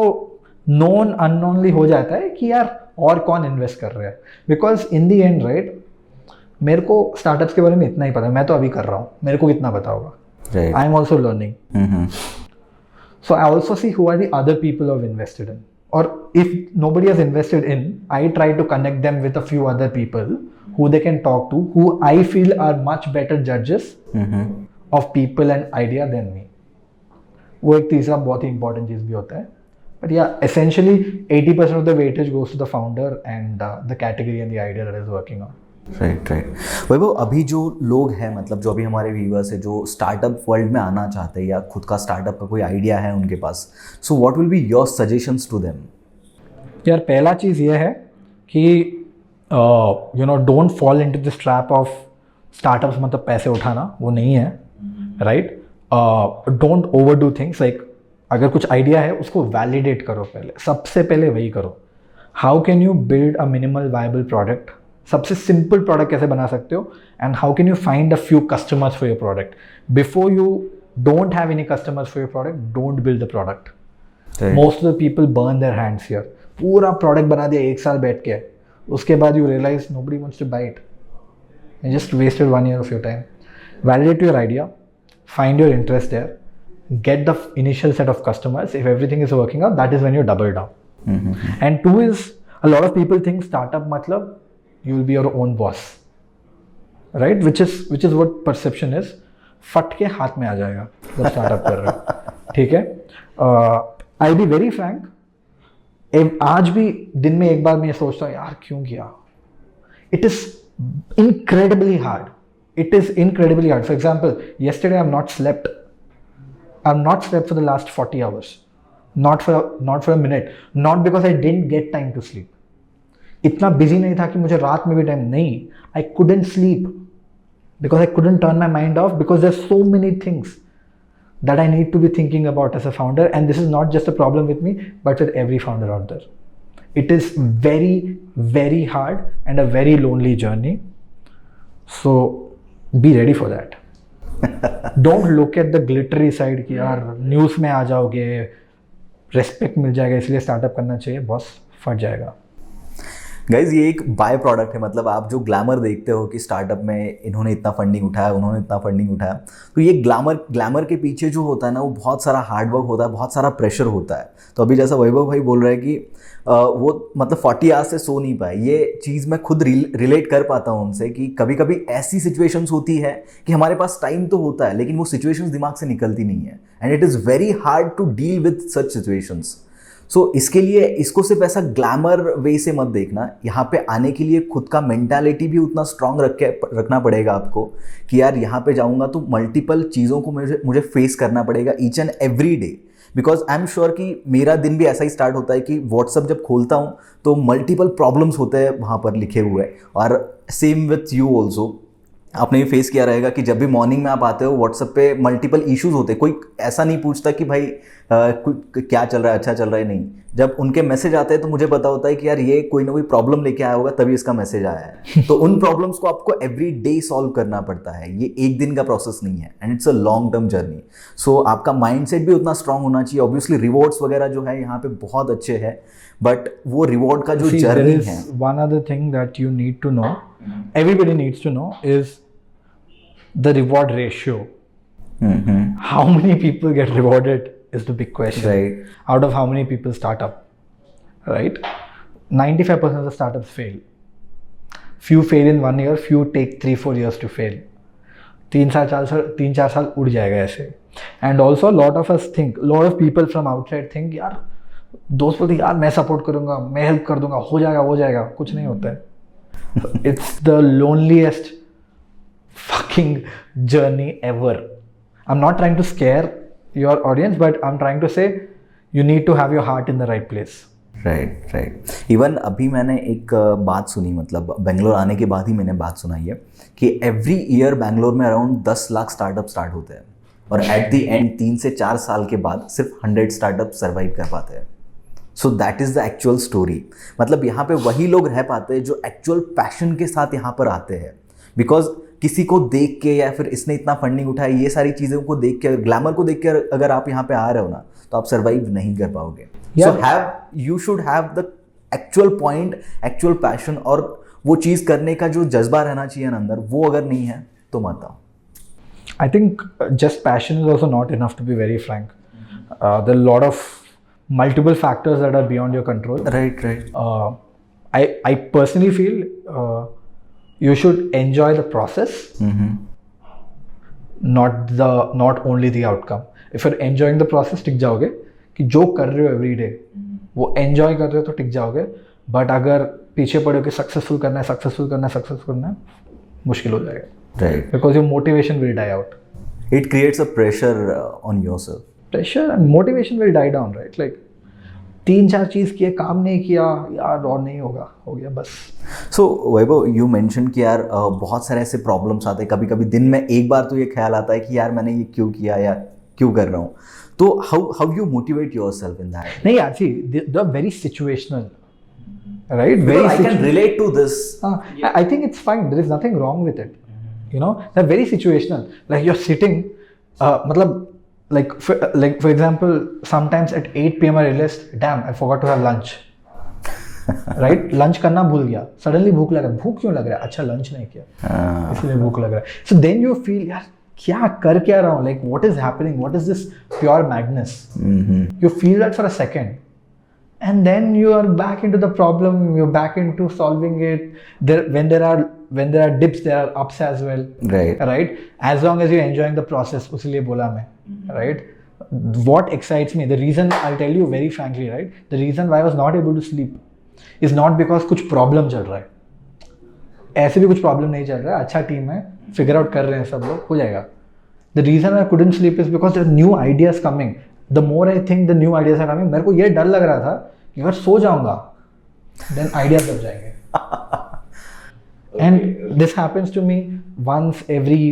नॉन अननोनली हो जाता है कि यार और कौन इन्वेस्ट कर रहा है, because in the and, right, मेरे को स्टार्टअप्स के बारे में इतना ही पता है, मैं तो अभी कर रहा हूँ, मेरे को कितना पता होगा। I am also learning, so I also see who are the other people of invested in, और if nobody has invested in, I try to connect them with a few other people who they can talk to, who I feel are much better जजेस of people and idea than me. वो एक तीसरा बहुत ही important चीज़ भी होता है। But yeah, essentially 80% of the weightage goes to the founder and the category and the idea that is working on. Right. Vaibhav, अभी जो लोग हैं, मतलब जो अभी हमारे व्यूअर्स है जो स्टार्टअप वर्ल्ड में आना चाहते हैं या खुद का स्टार्टअप का कोई आइडिया है उनके पास, so what will be your suggestions to them? यार पहला चीज़ ये है कि don't fall into this trap of startups, मतलब पैसे उठाना वो नहीं है, right? Don't overdo things. Like अगर कुछ आइडिया है उसको वैलिडेट करो, पहले सबसे पहले वही करो. How can you build a minimal viable product, सबसे सिंपल प्रोडक्ट कैसे बना सकते हो, and how can you find a few customers for your product. Before you don't have any customers for your product, don't build the product. Most of the people burn their hands here. पूरा product बना दिया 1 साल बैठ के, उसके बाद you realise nobody wants to buy it. You just wasted 1 year of your time. Validate your idea, find your interest there, get the initial set of customers. If everything is working out, that is when you double down. And 2 is, a lot of people think startup matlab you will be your own boss, right? Which is what perception is. फट के हाथ में आ जाएगा जब startup कर रहे हो. ठीक है. I'll be very frank. आज भी दिन में एक बार मैं सोचता हूँ यार क्यों किया. It is incredibly hard. It is incredibly hard. For example, yesterday I've not slept. I've not slept for the last 40 hours. Not for a minute. Not because I didn't get time to sleep. इतना busy नहीं था कि मुझे रात में भी time नहीं. I couldn't sleep because I couldn't turn my mind off because there's so many things that I need to be thinking about as a founder, and this is not just a problem with me but with every founder out there. It is very, very hard and a very lonely journey. So be ready for that. Don't look at the glittery side कि यार news में आ जाओगे, respect मिल जाएगा इसलिए startup करना चाहिए. Boss फट जाएगा. गाइज ये एक बाय प्रोडक्ट है. मतलब आप जो ग्लैमर देखते हो कि स्टार्टअप में इन्होंने इतना फंडिंग उठाया, उन्होंने इतना फंडिंग उठाया, तो ये ग्लैमर के पीछे जो होता है ना वो बहुत सारा हार्डवर्क होता है, बहुत सारा प्रेशर होता है. तो अभी जैसा वैभव भाई बोल रहा है कि वो मतलब 40 आवर्स से सो नहीं पाए, ये चीज़ मैं खुद रिलेट कर पाता हूँ उनसे कि कभी कभी ऐसी सिचुएशंस होती है कि हमारे पास टाइम तो होता है लेकिन वो सिचुएशंस दिमाग से निकलती नहीं है. And it is very hard to deal with such situations. So इसके लिए इसको सिर्फ ऐसा ग्लैमर वे से मत देखना. यहाँ पे आने के लिए खुद का मेंटालिटी भी उतना स्ट्रांग रखना पड़ेगा आपको कि यार यहाँ पे जाऊँगा तो मल्टीपल चीज़ों को मुझे फेस करना पड़ेगा each and every day. Because I am sure कि मेरा दिन भी ऐसा ही स्टार्ट होता है कि व्हाट्सअप जब खोलता हूँ तो मल्टीपल प्रॉब्लम्स होते हैं वहाँ पर लिखे हुए. और सेम विथ यू ऑल्सो, आपने ये फेस किया रहेगा कि जब भी मॉर्निंग में आप आते हो व्हाट्सएप पे मल्टीपल इश्यूज होते हैं. कोई ऐसा नहीं पूछता कि भाई क्या चल रहा है, अच्छा चल रहा है, नहीं. जब उनके मैसेज आते हैं तो मुझे पता होता है कि यार ये कोई ना कोई प्रॉब्लम लेके आया होगा तभी इसका मैसेज आया है. तो उन प्रॉब्लम्स को आपको एवरी डे सॉल्व करना पड़ता है. ये एक दिन का प्रोसेस नहीं है and it's a long term journey. So आपका माइंडसेट भी उतना स्ट्रांग होना चाहिए. ऑब्वियसली रिवॉर्ड्स वगैरह जो है यहाँ पे बहुत अच्छे हैं, बट वो रिवॉर्ड का जो जर्नी है. One other thing that you need to know, everybody needs to know, is the reward ratio. How many people get rewarded is the big question. Right. Out of how many people start up, right? 95% of the startups fail. Few fail in 1 year, few take 3-4 years to fail. 3-4 साल उड़ जाएगा ऐसे. And also lot of us think, lot of people from outside think यार दोस्त बोलते यार मैं support करूँगा, मैं हेल्प कर दूंगा, हो जाएगा. कुछ नहीं होता है. It's the loneliest fucking journey ever. I'm not trying to scare your audience, but I'm trying to say you need to have your heart in the right place. Right. Even अभी मैंने एक बात सुनी, मतलब बेंगलोर आने के बाद ही मैंने बात सुनाई है कि एवरी ईयर बेंगलोर में अराउंड 10 लाख स्टार्टअप स्टार्ट होते हैं और एट द एंड 3 से 4 साल के बाद सिर्फ 100 स्टार्टअप सर्वाइव कर पाते हैं. So that is the actual story. मतलब यहाँ पे वही लोग रह पाते हैं जो एक्चुअल पैशन के साथ यहाँ पर आते हैं. बिकॉज किसी को देख के या फिर इसने इतना फंडिंग उठाया, ये सारी चीज़ों को देख के, ग्लैमर को देख के अगर आप यहाँ पे आ रहे हो ना तो आप सर्वाइव नहीं कर पाओगे. So you should have the actual point, actual passion, और वो चीज़ करने का जो जज्बा रहना चाहिए ना अंदर, वो अगर नहीं है तो मत आओ. I think just passion is also not enough, to be very frank. There are a lot of multiple factors that are beyond your control. Right. I personally feel you should enjoy the process, not only the outcome. If you're enjoying the process, टिक जाओगे कि जो कर रहे हो every day वो enjoy कर रहे हो तो टिक जाओगे. बट अगर पीछे पड़े हो कि सक्सेसफुल करना है, मुश्किल हो जाएगा. Right. Because your motivation will die out. It creates a pressure on yourself. Pressure and motivation will die down, right? Like 3-4 चीज़ किए, काम नहीं किया यार, और नहीं होगा, हो गया बस. सो वैभव, यू मेंशन कि यार बहुत सारे ऐसे प्रॉब्लम्स आते हैं. कभी कभी दिन में एक बार तो ये ख्याल आता है कि यार मैंने ये क्यों किया या क्यों कर रहा हूँ. तो how you motivate yourself in that? नहीं यार, see, they're very situational, right? Because I can relate to this. I think it's fine. There is nothing wrong with it. You know, they're very situational. Like you're sitting, matlab, like for example, sometimes at 8 p.m. I realized, damn, I forgot to have lunch. Right lunch करना भूल गया, suddenly भूख लग रहा है, भूख क्यों लग रहा है, अच्छा लंच नहीं किया इसलिए भूख लग रहा है. सो देन यू फील यार क्या कर क्या रहा हूँ, like what is happening, what is this pure madness. You feel that for a second and then you are back into the problem, you're back into solving it. When there are dips, there are ups as well, right, as long as you're enjoying the process. उसलिए बोला मैं, right. What excites me, the reason, I'll tell you very frankly, right, the reason why I was not able to sleep is not because कुछ problem चल रहा है, ऐसे भी कुछ problem नहीं चल रहा है, अच्छा टीम है, figure out कर रहे हैं सब लोग, हो जाएगा. The reason I couldn't sleep is because there are new ideas coming. The more I think the new ideas are coming, मेरे को ये डर लग रहा था कि अगर सो जाऊंगा then ideas बन जाएंगे. And this happens to me once every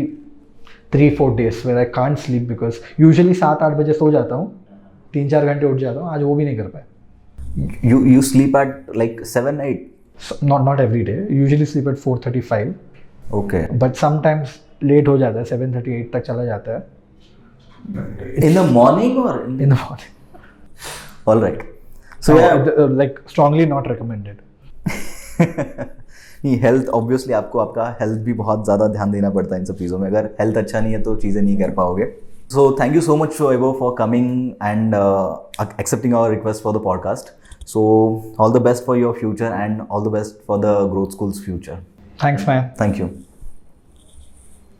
3-4 days where I can't sleep because usually 7-8 बजे सो जाता हूँ, 3-4 घंटे उठ जाता हूँ, आज वो भी नहीं कर पाया. You sleep at like 7-8? So, not every day. Usually sleep at 4:35. Okay. But sometimes late हो जाता है, 7:38 तक चला जाता है. In the morning or in the morning? All right. So like strongly not recommended. नहीं, हेल्थ ऑब्वियसली आपका health भी बहुत ज़्यादा ध्यान देना पड़ता है इन सब चीज़ों में. अगर हेल्थ अच्छा नहीं है तो चीज़ें नहीं कर पाओगे. So thank you so much Vaibhav for coming and accepting our request for the podcast. So all the best for your future and all the best for the Growth School's future. Thanks man. Thank you.